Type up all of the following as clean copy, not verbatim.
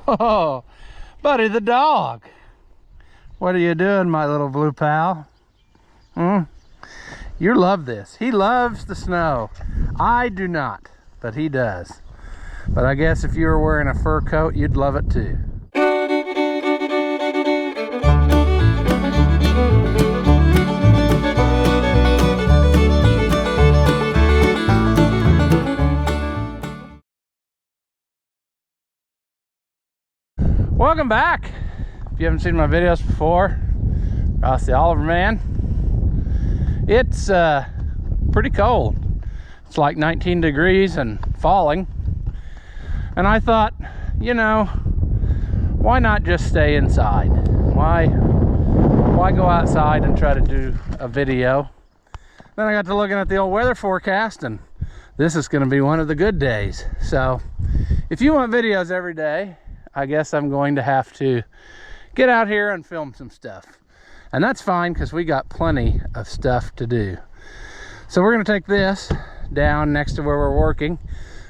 Oh, Buddy the dog. What are you doing, my little blue pal? You love this. He loves the snow. I do not, but he does. But I guess if you were wearing a fur coat, you'd love it too. Welcome back. If you haven't seen my videos before, Ross the Oliver Man. It's pretty cold. It's like 19 degrees and falling. And I thought, you know, why not just stay inside? Why go outside and try to do a video? Then I got to looking at the old weather forecast, and this is going to be one of the good days. So if you want videos every day, I guess I'm going to have to get out here and film some stuff. And that's fine, because we got plenty of stuff to do. So we're going to take this down next to where we're working.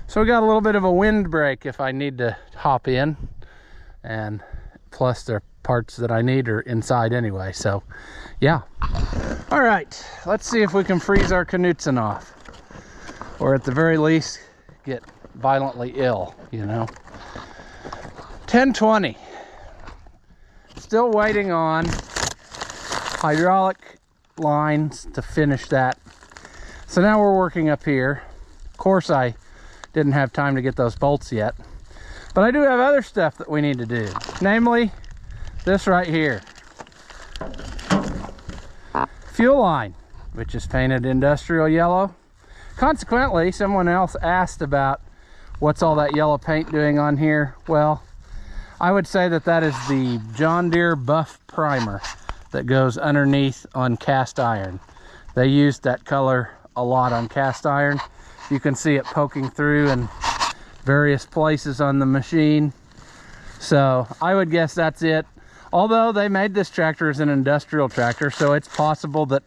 So we got a little bit of a wind break if I need to hop in. And plus the parts that I need are inside anyway. So yeah. All right, let's see if we can freeze our Knutson off. Or at the very least, get violently ill, you know. 10:20. Still waiting on hydraulic lines to finish that. So now we're working up here. Of course, I didn't have time to get those bolts yet, but I do have other stuff that we need to do, namely this right here. Fuel line, which is painted industrial yellow. Consequently, someone else asked about what's all that yellow paint doing on here. Well, I would say that that is the John Deere buff primer that goes underneath on cast iron. They used that color a lot on cast iron. You can see it poking through in various places on the machine. So I would guess that's it. Although they made this tractor as an industrial tractor, so it's possible that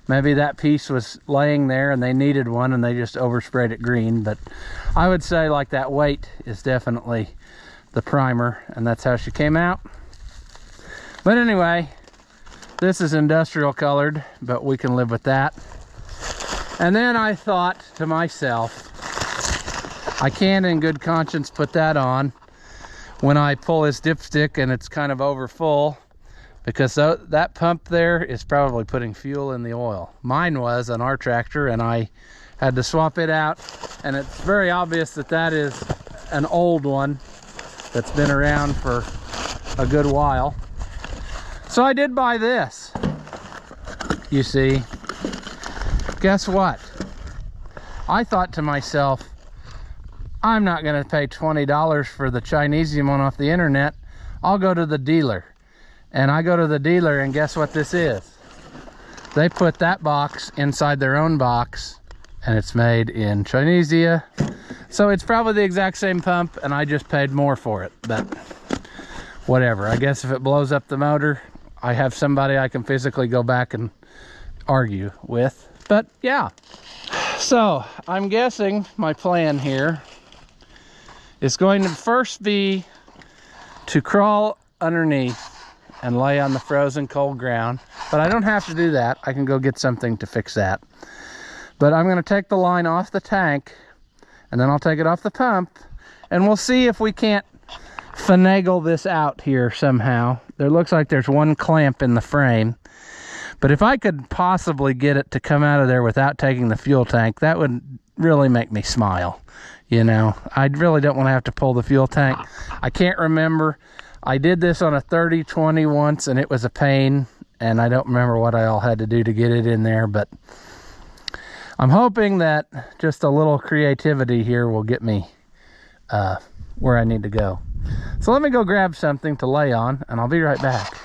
maybe that piece was laying there and they needed one and they just oversprayed it green. But I would say like that weight is definitely the primer, and that's how she came out. But anyway, this is industrial colored, but we can live with that. And then I thought to myself, I can't in good conscience put that on when I pull this dipstick and it's kind of over full, because that pump there is probably putting fuel in the oil. Mine was on our tractor, and I had to swap it out, and it's very obvious that that is an old one that's been around for a good while. So I did buy this. You see, guess what? I thought to myself, I'm not gonna pay $20 for the Chinese one off the internet. I'll go to the dealer. And I go to the dealer, and guess what this is? They put that box inside their own box, and it's made in Chinese. So it's probably the exact same pump, and I just paid more for it. But whatever. I guess if it blows up the motor, I have somebody I can physically go back and argue with. But yeah. So I'm guessing my plan here is going to first be to crawl underneath and lay on the frozen cold ground. But I don't have to do that. I can go get something to fix that. But I'm going to take the line off the tank, and then I'll take it off the pump, and we'll see if we can't finagle this out here somehow. There looks like there's one clamp in the frame, but if I could possibly get it to come out of there without taking the fuel tank, that would really make me smile. You know, I really don't want to have to pull the fuel tank. I can't remember. I did this on a 30-20 once, and it was a pain, and I don't remember what I all had to do to get it in there, but I'm hoping that just a little creativity here will get me where I need to go. So let me go grab something to lay on, and I'll be right back.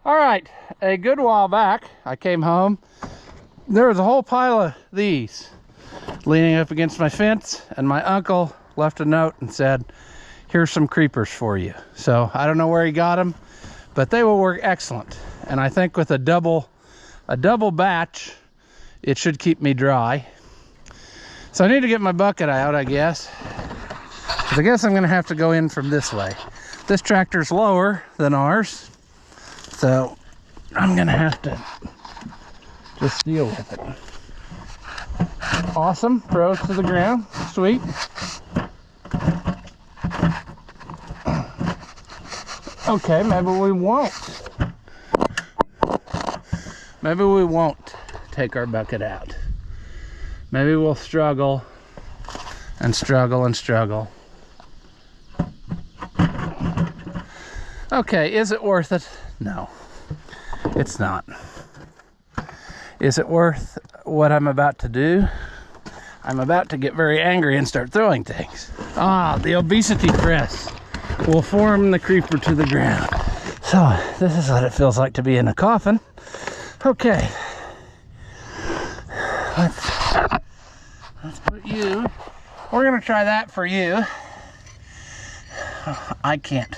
All right, a good while back, I came home. There was a whole pile of these leaning up against my fence, and my uncle left a note and said, here's some creepers for you. So I don't know where he got them, but they will work excellent. And I think with a double batch, it should keep me dry. So I need to get my bucket out, I guess, to I guess I'm going to have to go in from this way. This tractor's lower than ours, so I'm going to have to just deal with it. Awesome. Throws to the ground. Sweet. Okay, maybe we won't. Maybe we won't take our bucket out. Maybe we'll struggle and struggle and struggle. Okay, is it worth it? No, it's not. Is it worth what I'm about to do? I'm about to get very angry and start throwing things. Ah, the obesity press will form the creeper to the ground. So, this is what it feels like to be in a coffin. Okay. Let's put you. We're gonna try that for you. I can't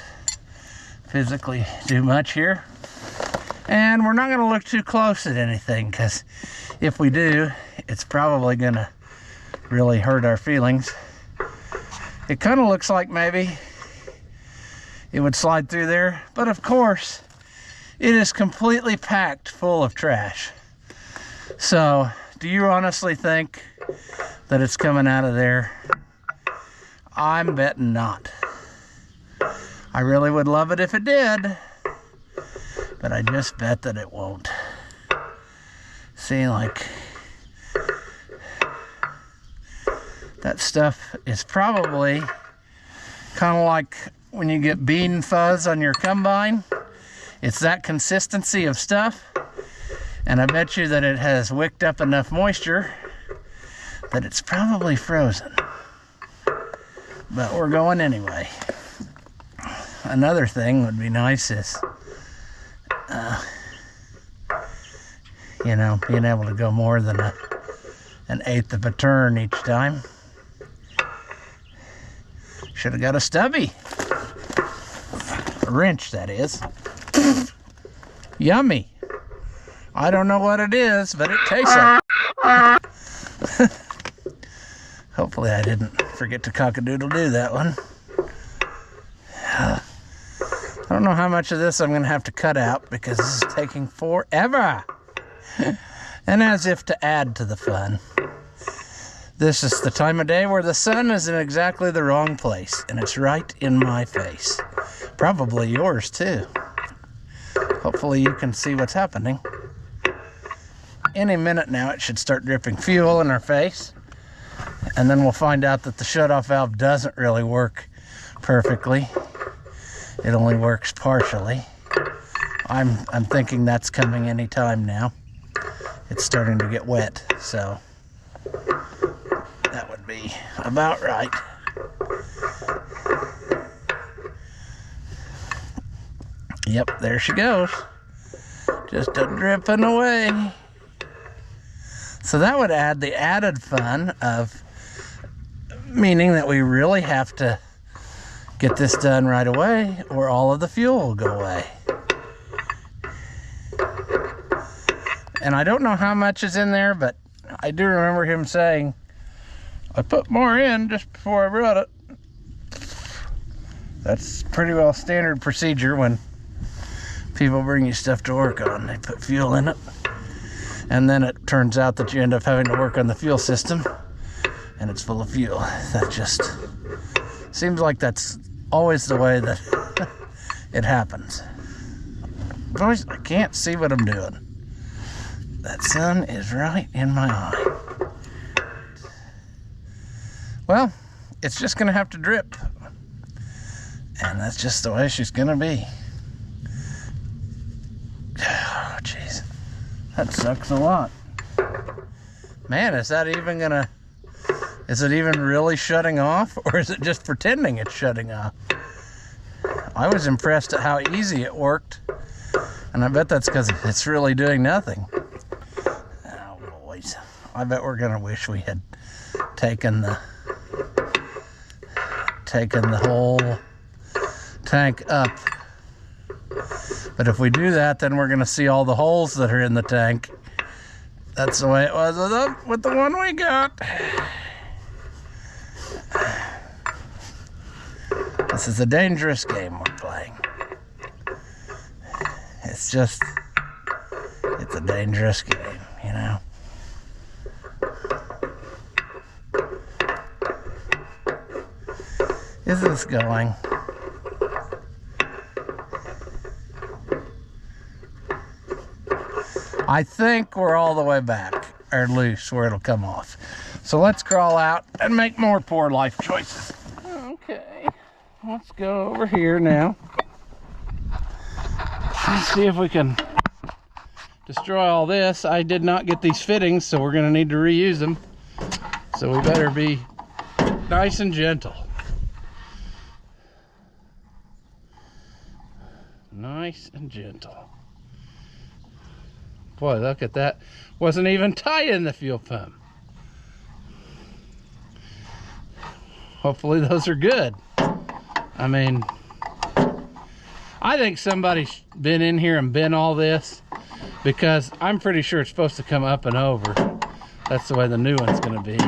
physically do much here. And we're not gonna look too close at anything, because if we do, it's probably gonna really hurt our feelings. It kind of looks like maybe it would slide through there, but of course, it is completely packed full of trash. So, do you honestly think that it's coming out of there? I'm betting not. I really would love it if it did, but I just bet that it won't. See, like, that stuff is probably kind of like when you get bean fuzz on your combine. It's that consistency of stuff, and I bet you that it has wicked up enough moisture that it's probably frozen. But we're going anyway. Another thing would be nice is, you know, being able to go more than an eighth of a turn each time. Should have got a stubby. A wrench, that is. Yummy. I don't know what it is, but it tastes like. Hopefully I didn't forget to cock-a-doodle-doo that one. I don't know how much of this I'm going to have to cut out, because this is taking forever. And as if to add to the fun, this is the time of day where the sun is in exactly the wrong place, and it's right in my face. Probably yours too. Hopefully you can see what's happening. Any minute now it should start dripping fuel in our face, and then we'll find out that the shutoff valve doesn't really work perfectly. It only works partially. I'm thinking that's coming any time now. It's starting to get wet, so that would be about right. Yep, there she goes. Just a dripping away. So that would add the added fun of meaning that we really have to get this done right away, or all of the fuel will go away. And I don't know how much is in there, but I do remember him saying, I put more in just before I brought it. That's pretty well standard procedure when people bring you stuff to work on. They put fuel in it, and then it turns out that you end up having to work on the fuel system, and it's full of fuel. That just seems like that's always the way that it happens. But always, I can't see what I'm doing. That sun is right in my eye. Well, it's just gonna have to drip, and that's just the way she's gonna be. Oh, jeez, that sucks a lot. Man, is that even gonna, is it even really shutting off, or is it just pretending it's shutting off? I was impressed at how easy it worked, and I bet that's because it's really doing nothing. Oh, boys, I bet we're gonna wish we had taken the whole tank up. But if we do that, then we're gonna see all the holes that are in the tank. That's the way it was with the one we got. This is a dangerous game we're playing. It's just, it's a dangerous game, you know. Is this going? I think we're all the way back, or loose, where it'll come off. So let's crawl out and make more poor life choices. Okay, let's go over here now. Let's see if we can destroy all this. I did not get these fittings, so we're gonna need to reuse them. So we better be nice and gentle. Nice and gentle. Boy, look at that. Wasn't even tight in the fuel pump. Hopefully those are good. I mean, I think somebody's been in here and bent all this, because I'm pretty sure it's supposed to come up and over. That's the way the new one's gonna be.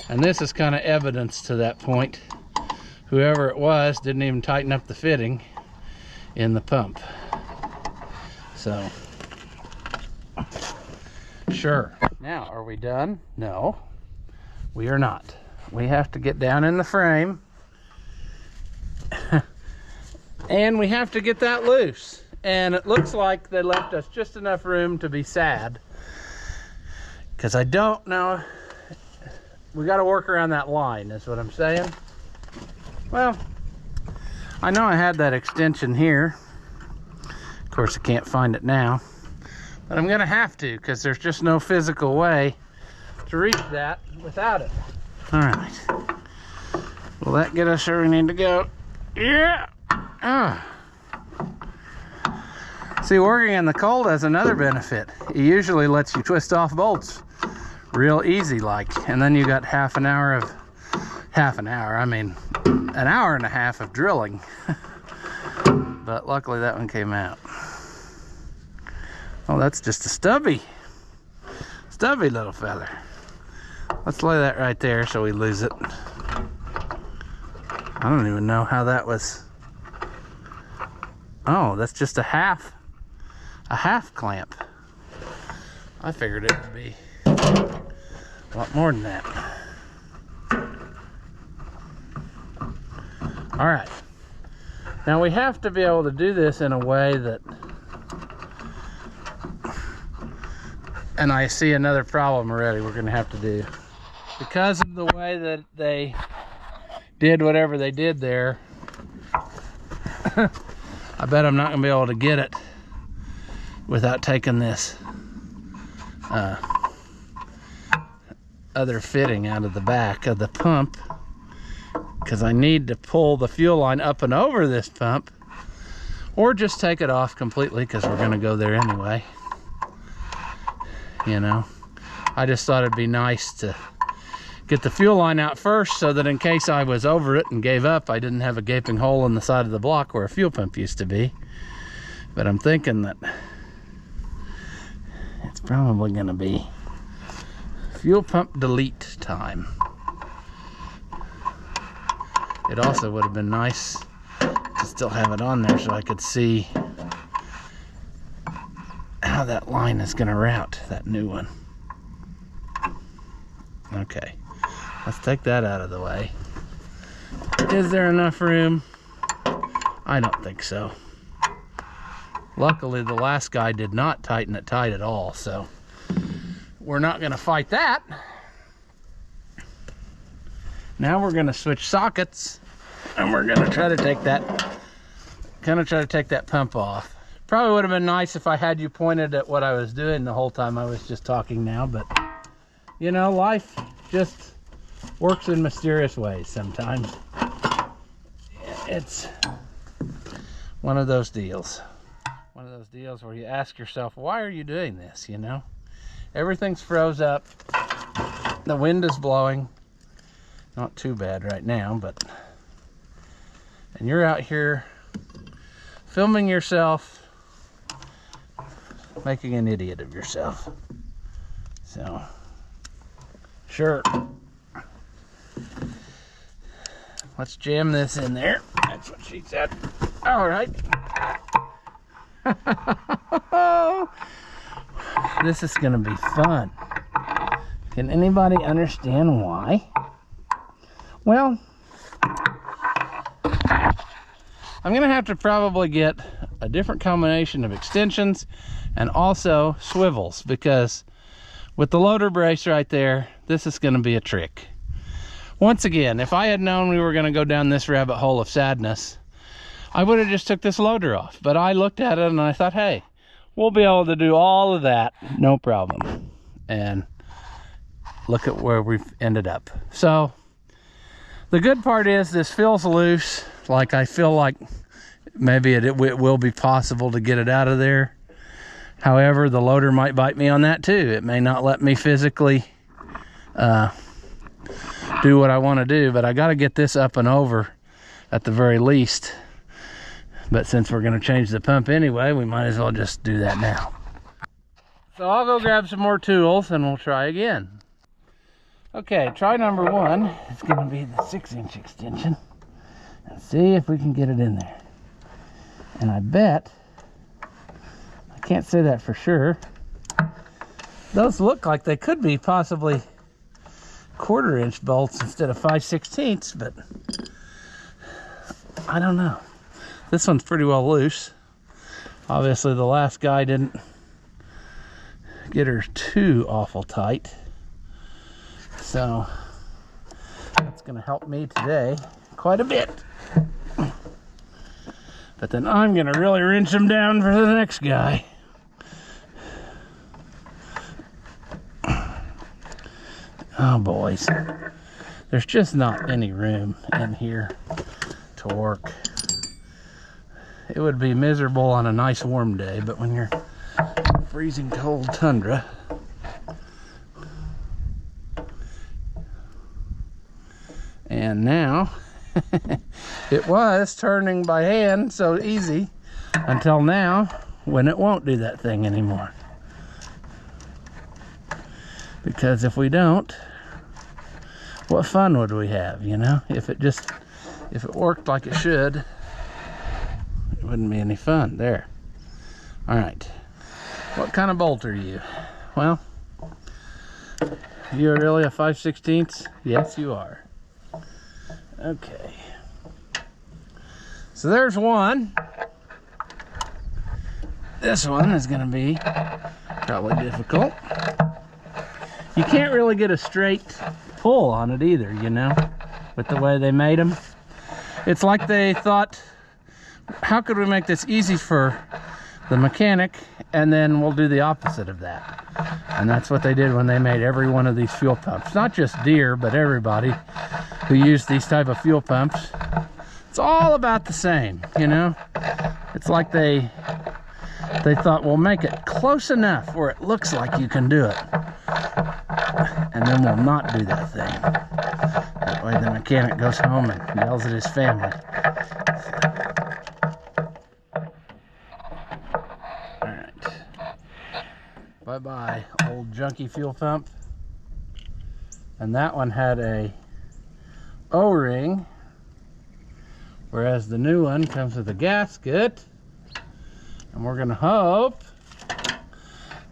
And this is kind of evidence to that point. Whoever it was didn't even tighten up the fitting in the pump. So, sure. Now, are we done? No, we are not. We have to get down in the frame and we have to get that loose. And it looks like they left us just enough room to be sad, because I don't know. We got to work around that line, is what I'm saying. Well, I know I had that extension here. Of course, I can't find it now, but I'm gonna have to, because there's just no physical way to reach that without it. All right. Will that get us where we need to go? Yeah. See, working in the cold has another benefit. It usually lets you twist off bolts real easy like, and then you got an hour and a half of drilling. But luckily that one came out. Oh, that's just a stubby little feather. Let's lay that right there so we lose it. I don't even know how that was. Oh, that's just a half clamp. I figured it would be a lot more than that. All right. Now we have to be able to do this in a way that, and I see another problem already we're gonna have to do. Because of the way that they did whatever they did there, I bet I'm not gonna be able to get it without taking this other fitting out of the back of the pump, because I need to pull the fuel line up and over this pump, or just take it off completely, because we're gonna go there anyway. You know, I just thought it'd be nice to get the fuel line out first, so that in case I was over it and gave up, I didn't have a gaping hole in the side of the block where a fuel pump used to be. But I'm thinking that it's probably gonna be fuel pump delete time. It also would have been nice to still have it on there so I could see how that line is gonna route, that new one. Okay, let's take that out of the way. Is there enough room? I don't think so. Luckily, the last guy did not tighten it tight at all, so we're not gonna fight that. Now we're gonna switch sockets, and we're gonna try to take that pump off. Probably would have been nice if I had you pointed at what I was doing the whole time I was just talking now, but you know, life just works in mysterious ways sometimes. It's one of those deals. One of those deals where you ask yourself, why are you doing this, you know? Everything's froze up. The wind is blowing. Not too bad right now, but... And you're out here filming yourself, making an idiot of yourself. So, sure. Let's jam this in there. That's what she said. All right. This is gonna be fun. Can anybody understand why? Well, I'm gonna have to probably get a different combination of extensions and also swivels, because with the loader brace right there, this is gonna be a trick. Once again, if I had known we were gonna go down this rabbit hole of sadness, I would have just took this loader off. But I looked at it and I thought, hey, we'll be able to do all of that, no problem. And look at where we've ended up. So the good part is this feels loose. Like I feel like maybe it will be possible to get it out of there. However, the loader might bite me on that too. It may not let me physically do what I want to do, but I got to get this up and over at the very least. But since we're going to change the pump anyway, we might as well just do that now. So I'll go grab some more tools and we'll try again. Okay, try number one. It's going to be the 6-inch extension. And see if we can get it in there. And I bet, I can't say that for sure, those look like they could be possibly 1/4-inch bolts instead of 5/16, but I don't know. This one's pretty well loose. Obviously the last guy didn't get her too awful tight. So that's gonna help me today quite a bit. But then I'm gonna really wrench them down for the next guy. Oh boys, there's just not any room in here to work. It would be miserable on a nice warm day, but when you're freezing cold tundra, and now it was turning by hand so easy until now when it won't do that thing anymore. Because if we don't, what fun would we have, you know? If it worked like it should, it wouldn't be any fun. There. All right. What kind of bolt are you? Well, you're really a 5/16? Yes, you are. Okay. So there's one. This one is going to be probably difficult. You can't really get a straight pull on it either, you know, with the way they made them. It's like they thought, how could we make this easy for the mechanic, and then we'll do the opposite of that. And that's what they did when they made every one of these fuel pumps. Not just Deere, but everybody who used these type of fuel pumps. It's all about the same, you know. It's like they thought, we'll make it close enough where it looks like you can do it, and then we'll not do that thing. That way the mechanic goes home and yells at his family. Alright. Bye-bye, old junky fuel pump. And that one had a O-ring, whereas the new one comes with a gasket. And we're gonna hope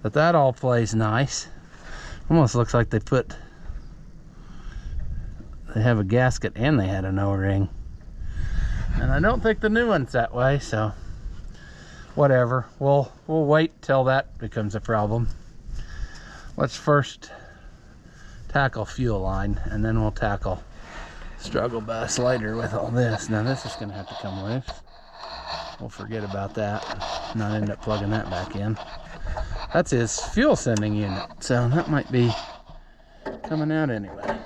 that that all plays nice. Almost looks like they have a gasket and they had an O-ring. And I don't think the new one's that way, so whatever. We'll wait till that becomes a problem. Let's first tackle fuel line, and then we'll tackle struggle bus later with all this. Now this is gonna have to come loose. We'll forget about that, not end up plugging that back in. That's his fuel sending unit, so that might be coming out anyway.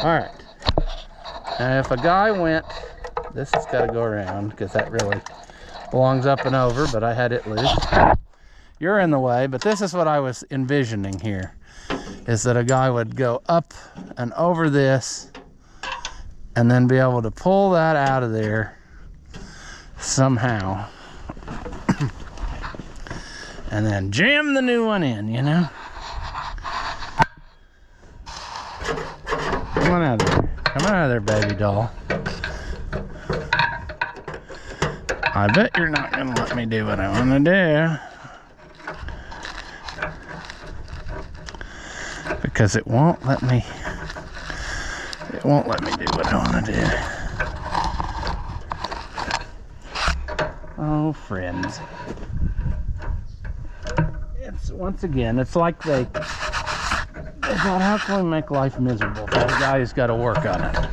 All right. Now if a guy went, this has got to go around because that really belongs up and over, but I had it loose. You're in the way, but this is what I was envisioning here, is that a guy would go up and over this and then be able to pull that out of there somehow and then jam the new one in, you know. Come on out of there, baby doll. I bet you're not gonna let me do what I wanna do. Because it won't let me do what I wanna do. Oh, friends. It's, once again, it's like they thought, how can we make life miserable? That guy's got to work on it.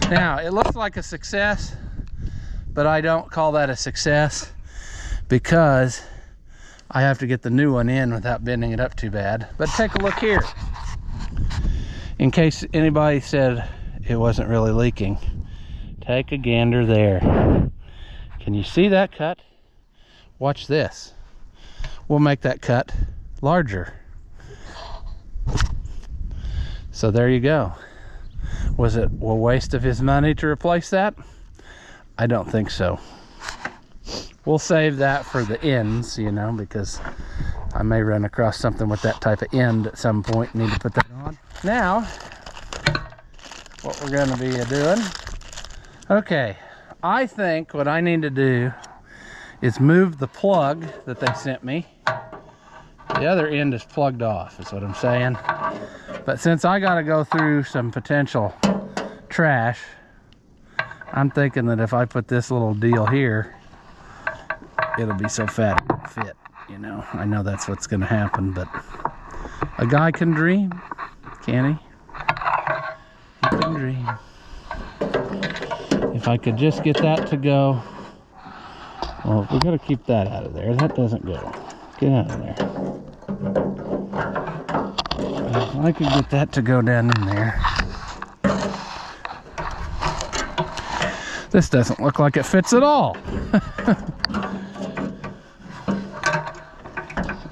Now, it looks like a success, but I don't call that a success because I have to get the new one in without bending it up too bad. But take a look here. In case anybody said it wasn't really leaking, take a gander there. Can you see that cut? Watch this. We'll make that cut larger. So there you go. Was it a waste of his money to replace that? I don't think so. We'll save that for the ends, you know, because I may run across something with that type of end at some point and need to put that on. Now, what we're going to be doing, okay, I think what I need to do is move the plug that they sent me. The other end is plugged off, is what I'm saying. But since I got to go through some potential trash, I'm thinking that if I put this little deal here, it'll be so fat it won't fit. You know, I know that's what's going to happen, but a guy can dream, can't he? He can dream. If I could just get that to go. Well, we got to keep that out of there. That doesn't go. Get out of there. If I could get that to go down in there. This doesn't look like it fits at all.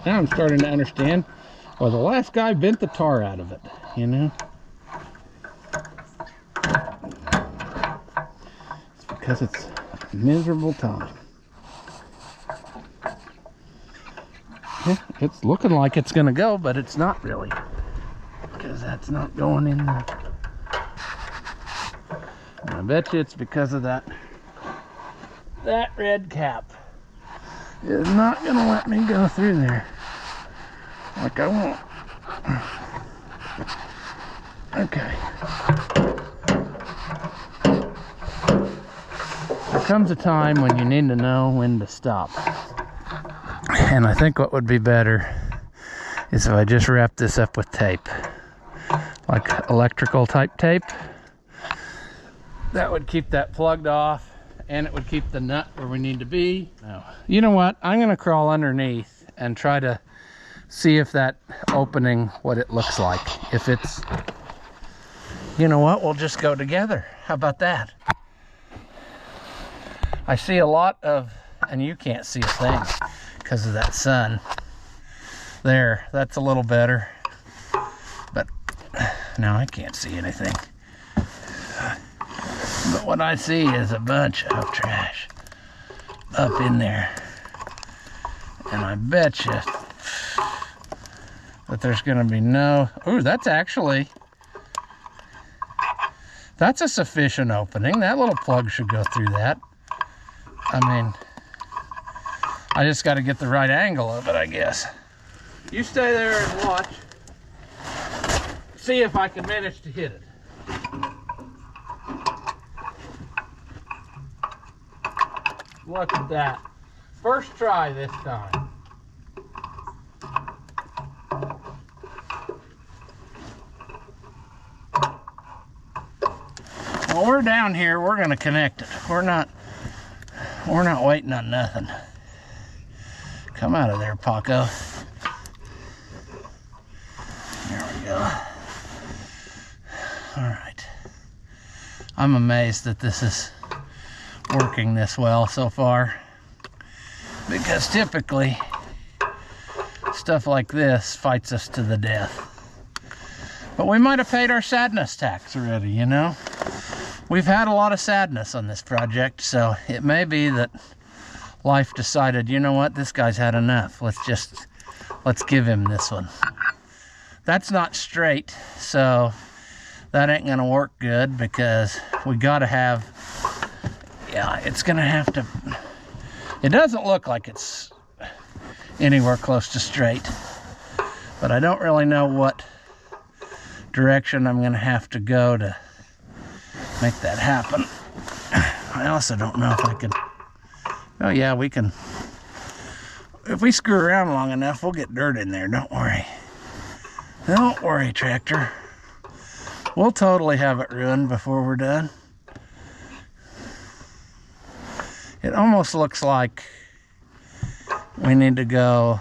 Now I'm starting to understand why the last guy bent the tar out of it, you know? It's because it's a miserable time. Yeah, it's looking like it's gonna go, but it's not really. Because that's not going in there. And I bet you it's because of that red cap. It's not gonna let me go through there like I want. Okay. There comes a time when you need to know when to stop. And I think what would be better is if I just wrap this up with tape. Like electrical type tape. That would keep that plugged off, and it would keep the nut where we need to be. Now, you know what? I'm gonna crawl underneath and try to see if that opening, what it looks like. If it's, you know what? We'll just go together. How about that? I see a lot of, and you can't see a thing because of that sun. There, that's a little better. But now I can't see anything. But what I see is a bunch of trash up in there. And I bet you that there's gonna be no, ooh, that's a sufficient opening. That little plug should go through that. I mean, I just gotta get the right angle of it, I guess. You stay there and watch. See if I can manage to hit it. Look at that. First try this time. Well, we're down here, we're gonna connect it. We're not waiting on nothing. Come out of there, Paco. There we go. All right. I'm amazed that this is working this well so far, because typically stuff like this fights us to the death. But we might have paid our sadness tax already, you know? We've had a lot of sadness on this project, so it may be that life decided, you know what, this guy's had enough. Let's give him this one. That's not straight, so that ain't gonna work good, because we gotta have Yeah, it's gonna have to, it doesn't look like it's anywhere close to straight, but I don't really know what direction I'm gonna have to go to make that happen. I also don't know if I can, oh yeah, we can, if we screw around long enough, we'll get dirt in there, don't worry. Don't worry, tractor. We'll totally have it ruined before we're done. It almost looks like we need to go,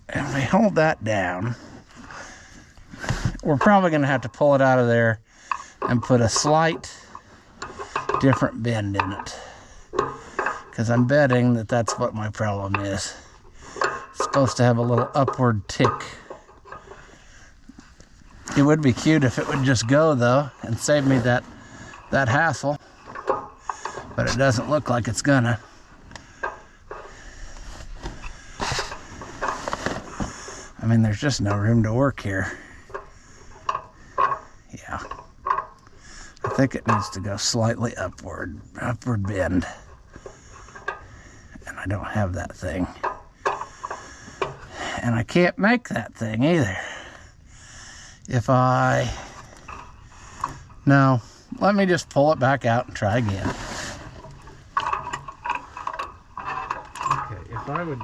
if we hold that down, we're probably gonna have to pull it out of there and put a slight different bend in it. Because I'm betting that that's what my problem is. It's supposed to have a little upward tick. It would be cute if it would just go though and save me that hassle. But it doesn't look like it's gonna. I mean, there's just no room to work here. Yeah. I think it needs to go slightly upward bend. And I don't have that thing. And I can't make that thing either. No, let me just pull it back out and try again. Okay, if I would...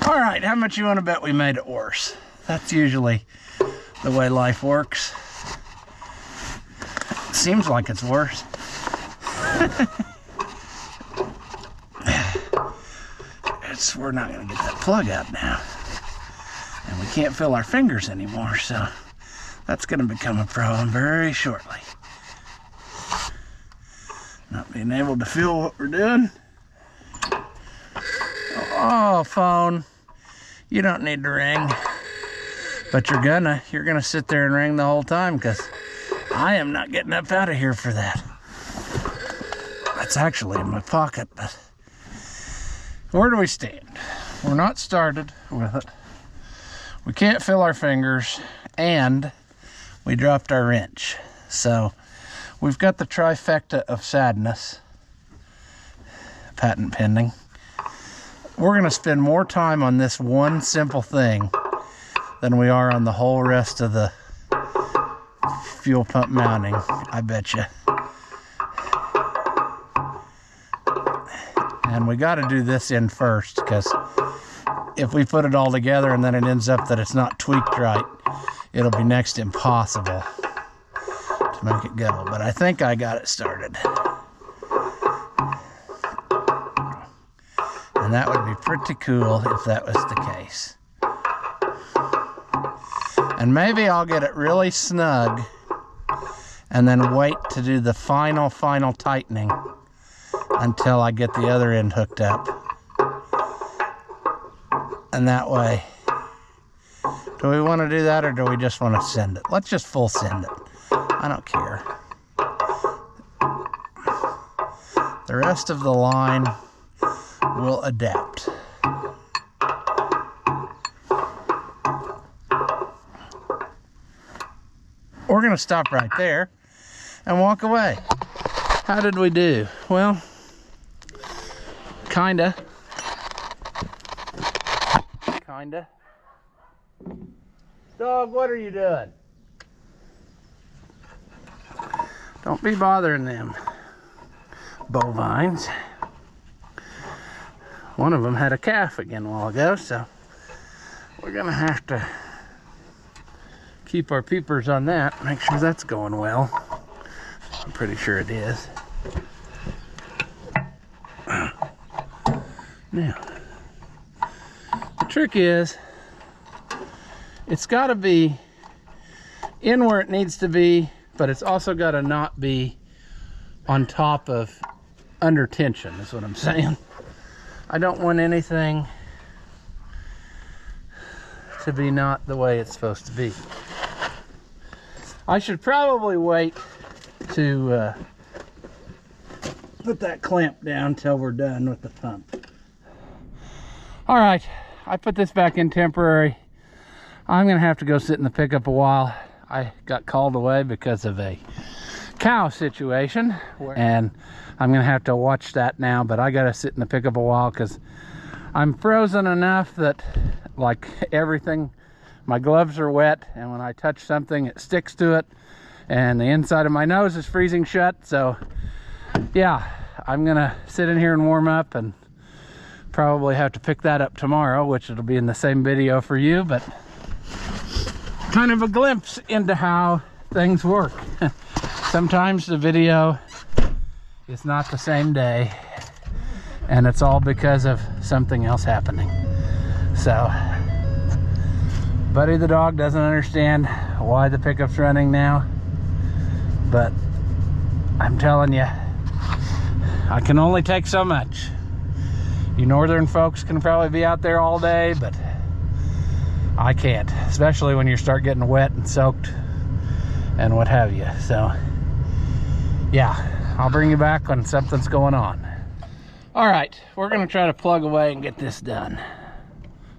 All right, how much you want to bet we made it worse? That's usually the way life works. Seems like it's worse. We're not going to get that plug out now. And we can't feel our fingers anymore, so that's going to become a problem very shortly. Not being able to feel what we're doing. Oh, phone. You don't need to ring. But you're gonna sit there and ring the whole time, because I am not getting up out of here for that. That's actually in my pocket, but where do we stand? We're not started with it. We can't feel our fingers, and we dropped our wrench. So we've got the trifecta of sadness, patent pending. We're gonna spend more time on this one simple thing than we are on the whole rest of the fuel pump mounting, I bet you. And we got to do this in first, because if we put it all together and then it ends up that it's not tweaked right, it'll be next to impossible to make it go. But I think I got it started. And that would be pretty cool if that was the case. And maybe I'll get it really snug and then wait to do the final tightening until I get the other end hooked up. And that way, do we want to do that, or do we just want to send it? Let's just full send it. I don't care. The rest of the line will adapt. We're going to stop right there and walk away. How did we do? Well, kinda. Dog, what are you doing? Don't be bothering them bovines. One of them had a calf again a while ago, so we're gonna have to keep our peepers on that, make sure that's going well. I'm pretty sure it is. Now, the trick is, it's got to be in where it needs to be, but it's also got to not be on top of under tension, is what I'm saying. I don't want anything to be not the way it's supposed to be. I should probably wait to put that clamp down till we're done with the pump. All right, I put this back in temporary. I'm gonna have to go sit in the pickup a while. I got called away because of a cow situation, and I'm gonna have to watch that now, but I gotta sit in the pickup a while because I'm frozen enough that, like everything, my gloves are wet, and when I touch something it sticks to it, and the inside of my nose is freezing shut. So yeah, I'm gonna sit in here and warm up, and probably have to pick that up tomorrow, which it'll be in the same video for you, but kind of a glimpse into how things work. Sometimes the video is not the same day, and it's all because of something else happening. So Buddy the dog doesn't understand why the pickup's running now, but I'm telling you, I can only take so much. You northern folks can probably be out there all day, but I can't, especially when you start getting wet and soaked and what have you. So yeah, I'll bring you back when something's going on. All right, we're gonna try to plug away and get this done.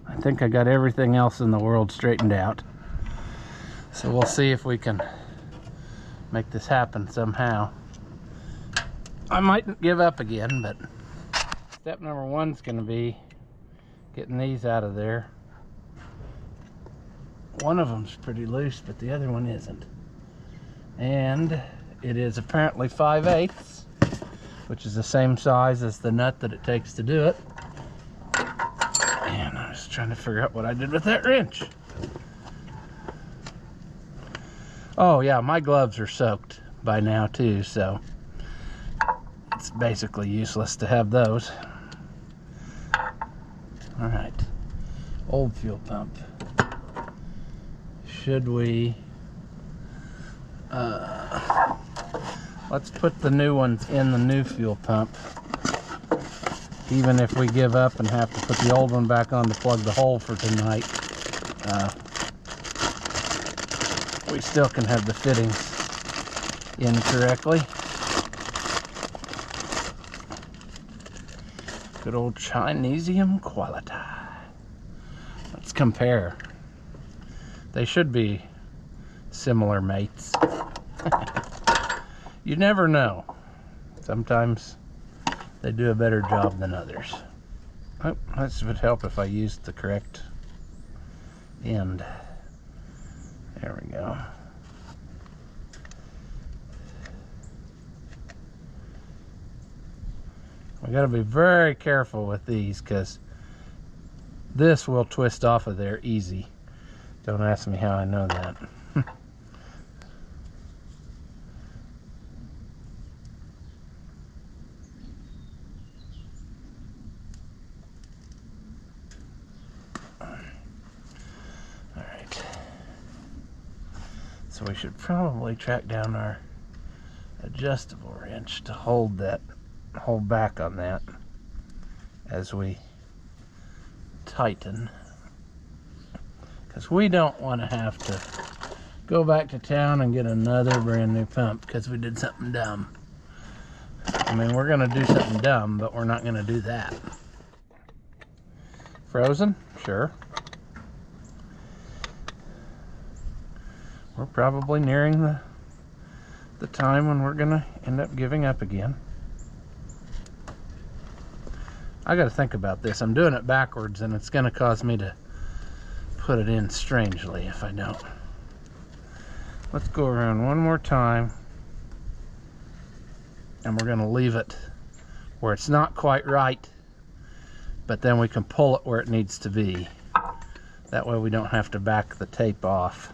I think I got everything else in the world straightened out. So we'll see if we can make this happen somehow. I might give up again, but step number one is gonna be getting these out of there. One of them's pretty loose, but the other one isn't. And it is apparently 5/8, which is the same size as the nut that it takes to do it. And I was trying to figure out what I did with that wrench. Oh yeah, my gloves are soaked by now too, so it's basically useless to have those. All right, old fuel pump. Should we let's put the new ones in the new fuel pump, even if we give up and have to put the old one back on to plug the hole for tonight. We still can have the fittings in correctly. Good old Chinesium quality. Let's compare. They should be similar mates. You never know. Sometimes they do a better job than others. Oh, this would help if I used the correct end. There we go. We got to be very careful with these because this will twist off of there easy. Don't ask me how I know that. Alright. So we should probably track down our adjustable wrench to hold back on that as we tighten. Because we don't want to have to go back to town and get another brand new pump because we did something dumb. I mean, we're going to do something dumb, but we're not going to do that. Frozen? Sure. We're probably nearing the time when we're going to end up giving up again. I got to think about this. I'm doing it backwards, and it's going to cause me to put it in strangely if I don't. Let's go around one more time, and we're going to leave it where it's not quite right, but then we can pull it where it needs to be. That way we don't have to back the tape off.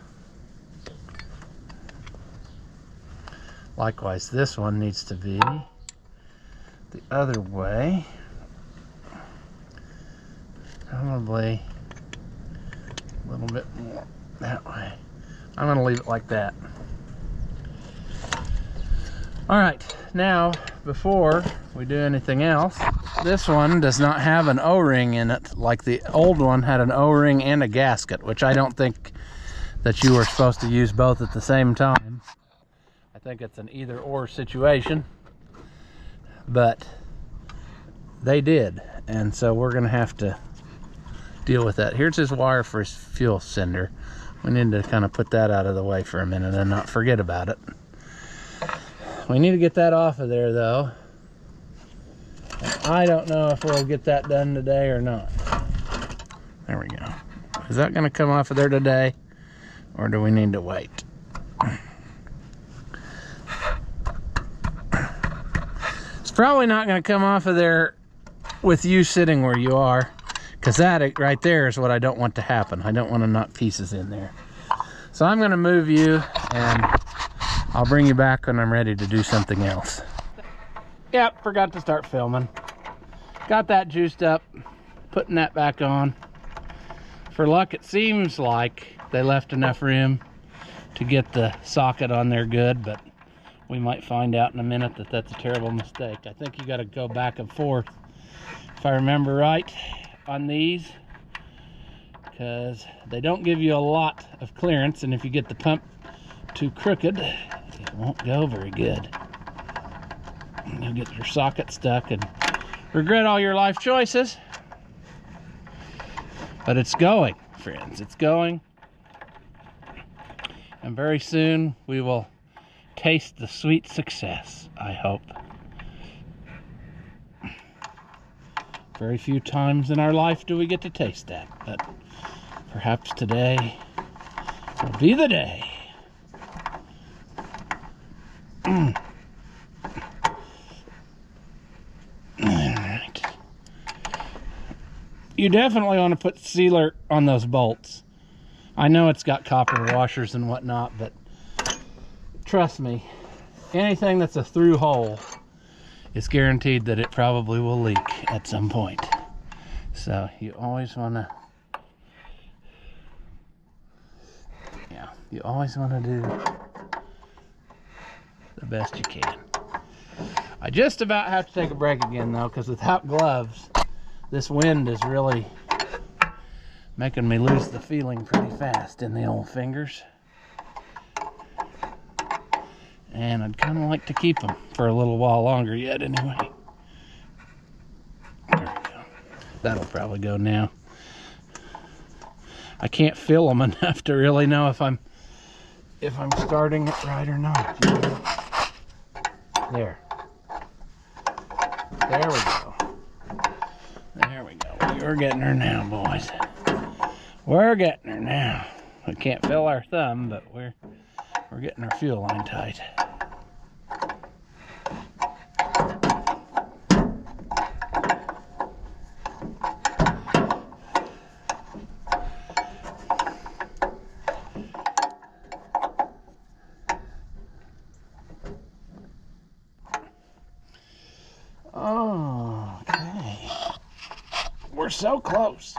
Likewise, this one needs to be the other way. Probably a little bit more that way. I'm going to leave it like that. All right, now before we do anything else, this one does not have an O-ring in it like the old one had an O-ring and a gasket, which I don't think that you were supposed to use both at the same time. I think it's an either or situation. but they did, and so we're gonna have to deal with that. Here's his wire for his fuel sender. We need to kind of put that out of the way for a minute and not forget about it. We need to get that off of there though. I don't know if we'll get that done today or not. There we go. Is that gonna come off of there today, or do we need to wait? It's probably not gonna come off of there with you sitting where you are, because that right there is what I don't want to happen. I don't want to knock pieces in there. So I'm gonna move you, and I'll bring you back when I'm ready to do something else. Yep, forgot to start filming. Got that juiced up, putting that back on. For luck, it seems like they left enough room to get the socket on there good, but we might find out in a minute that that's a terrible mistake. I think you got to go back and forth, if I remember right, on these, because they don't give you a lot of clearance, and if you get the pump too crooked, it won't go very good. You'll get your socket stuck and regret all your life choices. But it's going, friends, it's going. And very soon we will taste the sweet success, I hope. Very few times in our life do we get to taste that, but perhaps today will be the day. Alright. You definitely want to put sealer on those bolts. I know it's got copper washers and whatnot, but trust me, anything that's a through hole is guaranteed that it probably will leak at some point. So you always want to, you always want to do the best you can. I just about have to take a break again though, because without gloves, this wind is really making me lose the feeling pretty fast in the old fingers. And I'd kind of like to keep them for a little while longer yet anyway. There we go. That'll probably go now. I can't feel them enough to really know if I'm starting it right or not. You know? There. There we go. There we go. We're getting her now, boys. We're getting her now. We can't feel our thumb, but we're getting our fuel line tight. Okay. We're so close.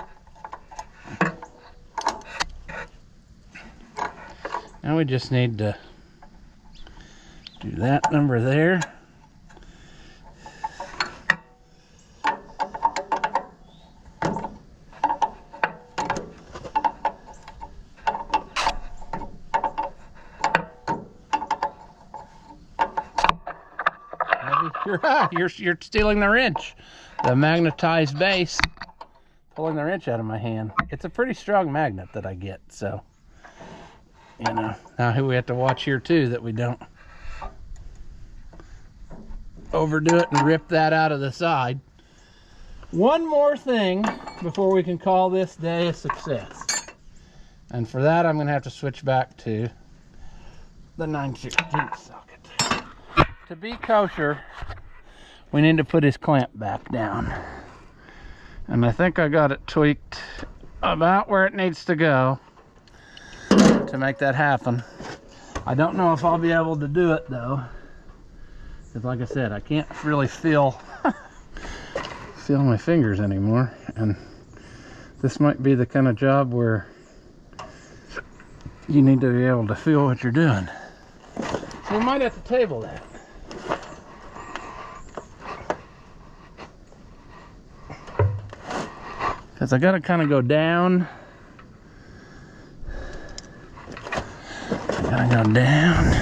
Now we just need to do that number there. You're stealing the wrench. The magnetized base, pulling the wrench out of my hand. It's a pretty strong magnet that I get, so you know. Now we have to watch here too that we don't overdo it and rip that out of the side. One more thing before we can call this day a success. And for that I'm gonna have to switch back to the 9/16 socket. To be kosher, we need to put his clamp back down. And I think I got it tweaked about where it needs to go to make that happen. I don't know if I'll be able to do it though, because like I said, I can't really feel my fingers anymore, and this might be the kind of job where you need to be able to feel what you're doing. So we might have to table that. Because I gotta kind of go down. I gotta go down.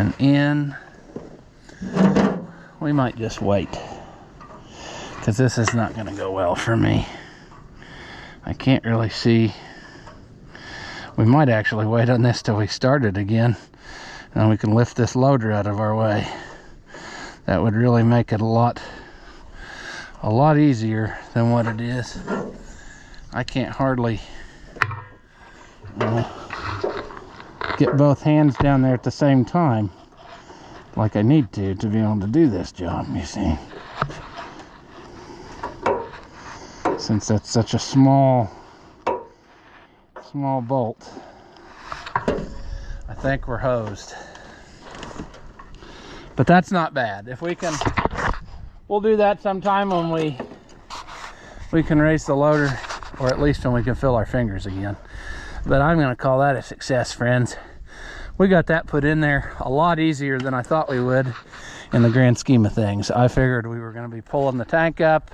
and in. We might just wait, because this is not going to go well for me. I can't really see. We might actually wait on this till we start it again, and we can lift this loader out of our way. That would really make it a lot easier than what it is. I can't hardly get both hands down there at the same time like I need to be able to do this job, you see. Since that's such a small bolt, I think we're hosed. But that's not bad. If we can, we'll do that sometime when we can raise the loader, or at least when we can feel our fingers again. But I'm gonna call that a success, friends. We got that put in there a lot easier than I thought we would in the grand scheme of things. I figured we were gonna be pulling the tank up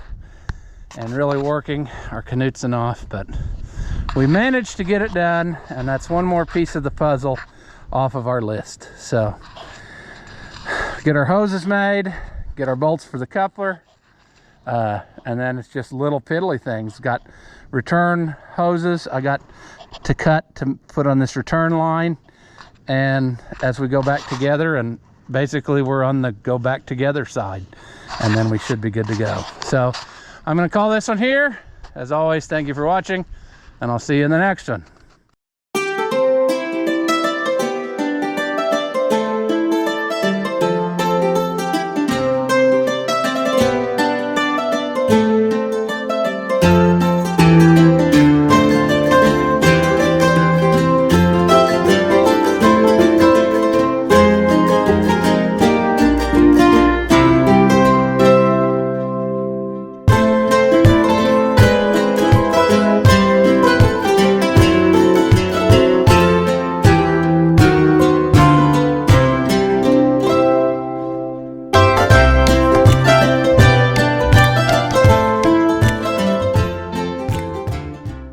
and really working our Knudsen off, but we managed to get it done, and that's one more piece of the puzzle off of our list. So get our hoses made, get our bolts for the coupler, and then it's just little piddly things. Got return hoses I got to cut to put on this return line, and as we go back together, and basically we're on the go back together side, and then we should be good to go. So I'm going to call this one here. As always, thank you for watching, and I'll see you in the next one.